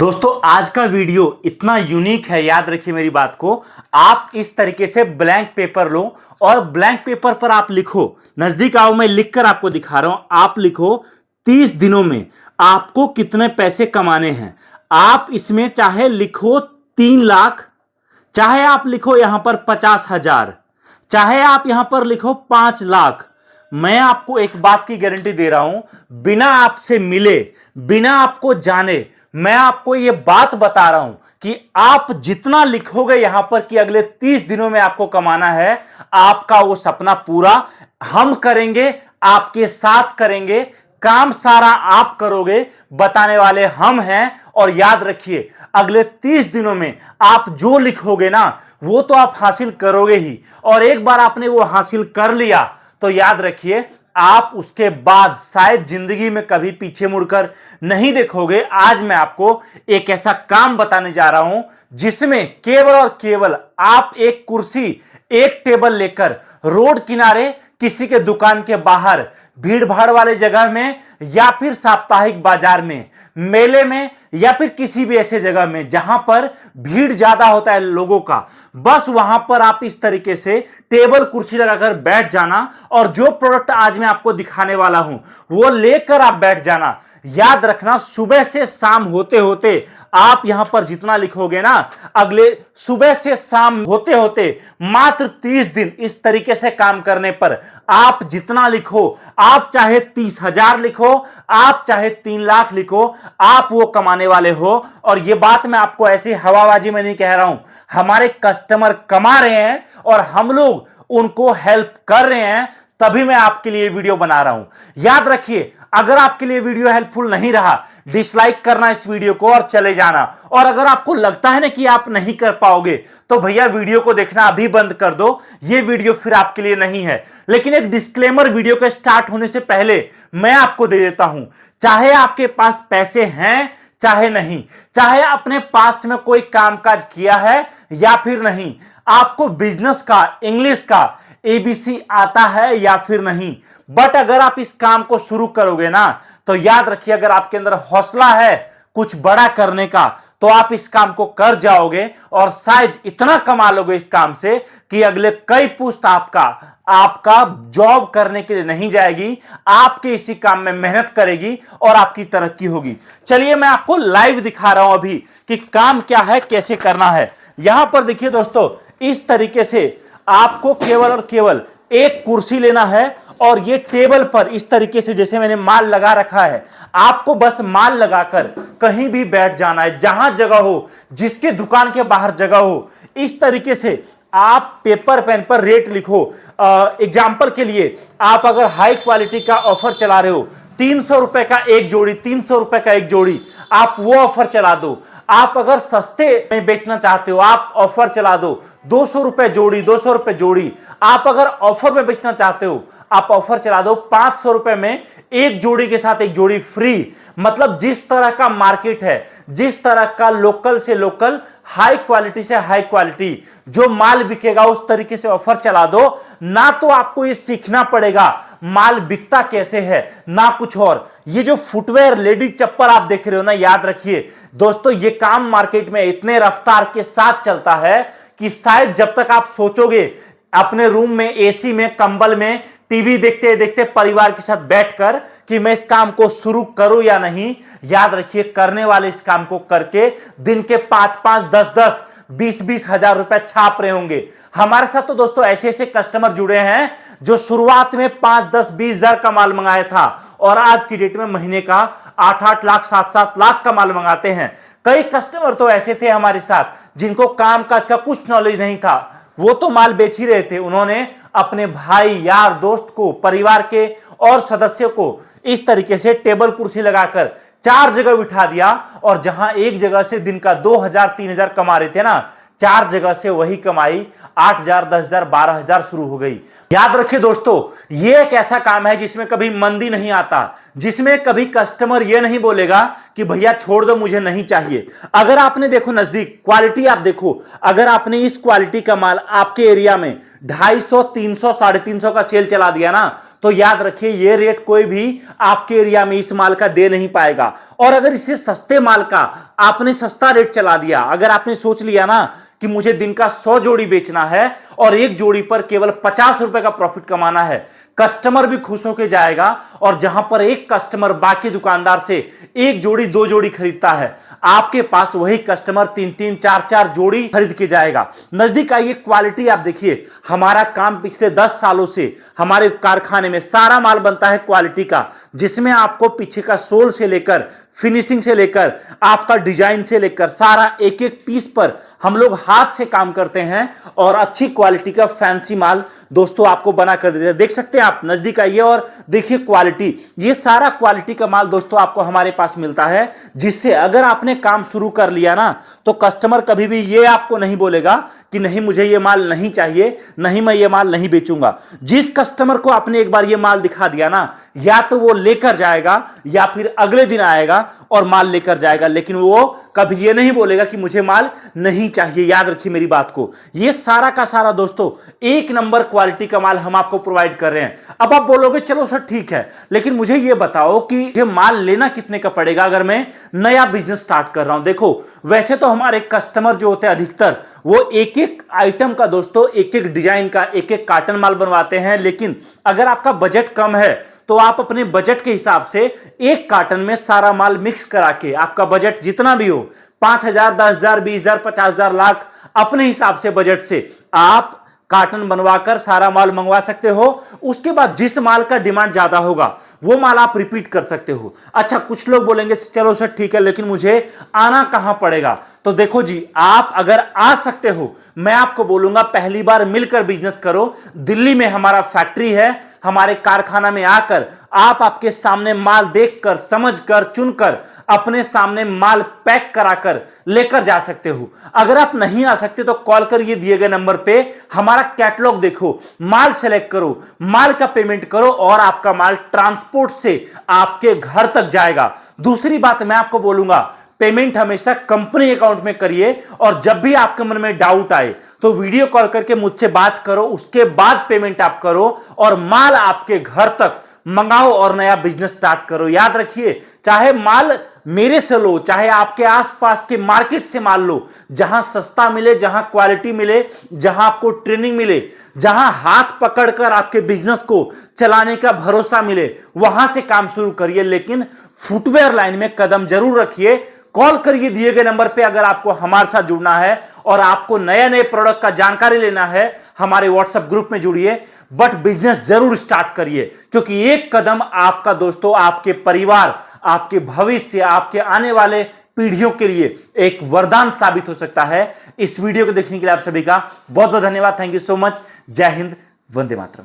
दोस्तों आज का वीडियो इतना यूनिक है, याद रखिए मेरी बात को। आप इस तरीके से ब्लैंक पेपर लो और ब्लैंक पेपर पर आप लिखो। नजदीक आओ, मैं लिखकर आपको दिखा रहा हूं। आप लिखो 30 दिनों में आपको कितने पैसे कमाने हैं। आप इसमें चाहे लिखो 3 लाख, चाहे आप लिखो यहां पर 50,000, चाहे आप यहां पर लिखो 5 लाख। मैं आपको एक बात की गारंटी दे रहा हूं, बिना आपसे मिले, बिना आपको जाने, मैं आपको यह बात बता रहा हूं कि आप जितना लिखोगे यहां पर कि अगले 30 दिनों में आपको कमाना है, आपका वो सपना पूरा हम करेंगे, आपके साथ करेंगे। काम सारा आप करोगे, बताने वाले हम हैं। और याद रखिए, अगले 30 दिनों में आप जो लिखोगे ना, वो तो आप हासिल करोगे ही। और एक बार आपने वो हासिल कर लिया तो याद रखिए, आप उसके बाद शायद जिंदगी में कभी पीछे मुड़कर नहीं देखोगे। आज मैं आपको एक ऐसा काम बताने जा रहा हूं जिसमें केवल और केवल आप एक कुर्सी, एक टेबल लेकर रोड किनारे, किसी के दुकान के बाहर, भीड़ भाड़ वाले जगह में, या फिर साप्ताहिक बाजार में, मेले में, या फिर किसी भी ऐसे जगह में जहां पर भीड़ ज्यादा होता है लोगों का, बस वहां पर आप इस तरीके से टेबल कुर्सी लगाकर बैठ जाना और जो प्रोडक्ट आज मैं आपको दिखाने वाला हूं वो लेकर आप बैठ जाना। याद रखना, सुबह से शाम होते होते आप यहां पर जितना लिखोगे ना, अगले सुबह से शाम होते होते मात्र 30 दिन इस तरीके से काम करने पर आप जितना लिखो, आप चाहे 30,000 लिखो, आप चाहे 3 लाख लिखो, आप वो कमाने वाले हो। और ये बात मैं आपको ऐसी हवाबाजी में नहीं कह रहा हूं, हमारे कस्टमर कमा रहे हैं और हम लोग उनको हेल्प कर रहे हैं, तभी मैं आपके लिए वीडियो बना रहा हूं। याद रखिए, अगर आपके लिए वीडियो हेल्पफुल नहीं रहा, डिसलाइक करना इस वीडियो को और चले जाना। और अगर आपको लगता है ना कि आप नहीं कर पाओगे, तो भैया वीडियो को देखना अभी बंद कर दो, ये वीडियो फिर आपके लिए नहीं है। लेकिन एक डिस्क्लेमर वीडियो के स्टार्ट होने से पहले मैं आपको दे देता हूं, चाहे आपके पास पैसे हैं चाहे नहीं, चाहे अपने पास्ट में कोई कामकाज किया है या फिर नहीं, आपको बिजनेस का, इंग्लिश का एबीसी आता है या फिर नहीं, बट अगर आप इस काम को शुरू करोगे ना, तो याद रखिए, अगर आपके अंदर हौसला है कुछ बड़ा करने का, तो आप इस काम को कर जाओगे और शायद इतना कमा लोगे इस काम से कि अगले कई पुश्त आपका जॉब करने के लिए नहीं जाएगी, आपके इसी काम में मेहनत करेगी और आपकी तरक्की होगी। चलिए मैं आपको लाइव दिखा रहा हूं अभी कि काम क्या है, कैसे करना है। यहां पर देखिए दोस्तों, इस तरीके से आपको केवल और केवल एक कुर्सी लेना है और ये टेबल पर इस तरीके से जैसे मैंने माल लगा रखा है, आपको बस माल लगाकर कहीं भी बैठ जाना है, जहां जगह हो, जिसके दुकान के बाहर जगह हो। इस तरीके से आप पेपर पेन पर रेट लिखो। एग्जाम्पल के लिए, आप अगर हाई क्वालिटी का ऑफर चला रहे हो, 300 रुपए का एक जोड़ी, 300 रुपए का एक जोड़ी, आप वो ऑफर चला दो। आप अगर सस्ते में बेचना चाहते हो, आप ऑफर चला दो, 200 रुपए जोड़ी, 200 रुपए जोड़ी। आप अगर ऑफर में बेचना चाहते हो, आप ऑफर चला दो 500 रुपए में एक जोड़ी के साथ एक जोड़ी फ्री। मतलब जिस तरह का मार्केट है, जिस तरह का लोकल से लोकल, हाई क्वालिटी से हाई क्वालिटी जो माल बिकेगा, उस तरीके से ऑफर चला दो ना। तो आपको ये सीखना पड़ेगा माल बिकता कैसे है, ना कुछ और। ये जो फुटवेयर, लेडीज चप्पल आप देख रहे हो ना, याद रखिए दोस्तों, ये काम मार्केट में इतने रफ्तार के साथ चलता है कि शायद जब तक आप सोचोगे अपने रूम में एसी में, कंबल में, टीवी देखते देखते परिवार के साथ बैठकर कि मैं इस काम को शुरू करूं या नहीं, याद रखिए करने वाले इस काम को करके दिन के 5-5, 10-10, 20-20 हजार रुपए छाप रहे होंगे। हमारे साथ तो दोस्तों ऐसे ऐसे कस्टमर जुड़े हैं जो शुरुआत में 5-10, 20 हजार का माल मंगाया था और आज की डेट में महीने का 8-8 लाख, 7-7 लाख का माल मंगाते हैं। कई कस्टमर तो ऐसे थे हमारे साथ जिनको कामकाज का कुछ नॉलेज नहीं था, वो तो माल बेच ही रहे थे। उन्होंने अपने भाई, यार, दोस्त को, परिवार के और सदस्यों को इस तरीके से टेबल कुर्सी लगाकर 4 जगह बिठा दिया और जहां एक जगह से दिन का 2,000, 3,000 कमा रहे थे ना, 4 जगह से वही कमाई 8,000, 10,000, 12,000 शुरू हो गई। याद रखिए दोस्तों, यह एक ऐसा काम है जिसमें कभी मंदी नहीं आता, जिसमें कभी कस्टमर ये नहीं बोलेगा कि भैया छोड़ दो मुझे नहीं चाहिए। अगर आपने देखो नजदीक क्वालिटी आप देखो, अगर आपने इस क्वालिटी का माल आपके एरिया में 250, 300, 350 का सेल चला दिया ना, तो याद रखिए ये रेट कोई भी आपके एरिया में इस माल का दे नहीं पाएगा। और अगर इसे सस्ते माल का आपने सस्ता रेट चला दिया, अगर आपने सोच लिया ना कि मुझे दिन का 100 जोड़ी बेचना है और एक जोड़ी पर केवल 50 रुपए का प्रॉफिट कमाना है, कस्टमर भी खुश होकर जाएगा। और जहां पर एक कस्टमर बाकी दुकानदार से एक जोड़ी 2 जोड़ी खरीदता है, आपके पास वही कस्टमर 3-3, 4-4 जोड़ी खरीद के जाएगा। नजदीक आइए, क्वालिटी आप देखिए। हमारा काम पिछले 10 सालों से हमारे कारखाने में सारा माल बनता है क्वालिटी का, जिसमें आपको पीछे का सोल से लेकर फिनिशिंग से लेकर आपका डिजाइन से लेकर सारा एक एक पीस पर हम लोग हाथ से काम करते हैं और अच्छी क्वालिटी का फैंसी माल दोस्तों आपको बना कर देते हैं। देख सकते हैं आप, नजदीक आइए और देखिए क्वालिटी। ये सारा क्वालिटी का माल दोस्तों आपको हमारे पास मिलता है, जिससे अगर आपने काम शुरू कर लिया ना, तो कस्टमर कभी भी ये आपको नहीं बोलेगा कि नहीं मुझे ये माल नहीं चाहिए, नहीं मैं ये माल नहीं बेचूंगा। जिस कस्टमर को आपने एक बार ये माल दिखा दिया ना, या तो वो लेकर जाएगा या फिर अगले दिन आएगा और माल लेकर जाएगा, लेकिन वो कभी ये नहीं बोलेगा कि मुझे माल नहीं चाहिए। याद रखिए मेरी बात को। ये सारा का सारा दोस्तों एक नंबर क्वालिटी का माल हम आपको प्रोवाइड कर रहे हैं। अब आप बोलोगे चलो सर ठीक है, लेकिन मुझे ये बताओ कि ये माल लेना कितने का पड़ेगा अगर मैं नया बिजनेस स्टार्ट कर रहा हूं। देखो वैसे तो हमारे कस्टमर जो होते हैं अधिकतर वो एक एक आइटम का दोस्तों, एक एक डिजाइन का एक एक कार्टन माल बनवाते हैं। लेकिन अगर आपका बजट कम है तो आप अपने बजट के हिसाब से एक कार्टन में सारा माल मिक्स करा के, आपका बजट जितना भी हो 5,000, 10,000, 20,000, 50,000, लाख, अपने हिसाब से बजट से आप कार्टन बनवाकर सारा माल मंगवा सकते हो। उसके बाद जिस माल का डिमांड ज्यादा होगा वो माल आप रिपीट कर सकते हो। अच्छा, कुछ लोग बोलेंगे चलो सर ठीक है, लेकिन मुझे आना कहां पड़ेगा? तो देखो जी, आप अगर आ सकते हो, मैं आपको बोलूंगा पहली बार मिलकर बिजनेस करो। दिल्ली में हमारा फैक्ट्री है, हमारे कारखाना में आकर आप आपके सामने माल देखकर, समझकर, चुनकर अपने सामने माल पैक कराकर लेकर जा सकते हो। अगर आप नहीं आ सकते तो कॉल कर ये दिए गए नंबर पे हमारा कैटलॉग देखो, माल सेलेक्ट करो, माल का पेमेंट करो और आपका माल ट्रांसपोर्ट से आपके घर तक जाएगा। दूसरी बात मैं आपको बोलूंगा, पेमेंट हमेशा कंपनी अकाउंट में करिए और जब भी आपके मन में डाउट आए तो वीडियो कॉल करके मुझसे बात करो, उसके बाद पेमेंट आप करो और माल आपके घर तक मंगाओ और नया बिजनेस स्टार्ट करो। याद रखिए, चाहे माल मेरे से लो, चाहे आपके आसपास के मार्केट से माल लो, जहां सस्ता मिले, जहां क्वालिटी मिले, जहां आपको ट्रेनिंग मिले, जहां हाथ पकड़कर आपके बिजनेस को चलाने का भरोसा मिले, वहां से काम शुरू करिए। लेकिन फुटवेयर लाइन में कदम जरूर रखिए। कॉल करिए दिए गए नंबर पे अगर आपको हमारे साथ जुड़ना है और आपको नए नए प्रोडक्ट का जानकारी लेना है। हमारे व्हाट्सएप ग्रुप में जुड़िए, बट बिजनेस जरूर स्टार्ट करिए, क्योंकि एक कदम आपका दोस्तों आपके परिवार, आपके भविष्य, आपके आने वाले पीढ़ियों के लिए एक वरदान साबित हो सकता है। इस वीडियो को देखने के लिए आप सभी का बहुत बहुत धन्यवाद। Thank you so much. जय हिंद, वंदे मातरम।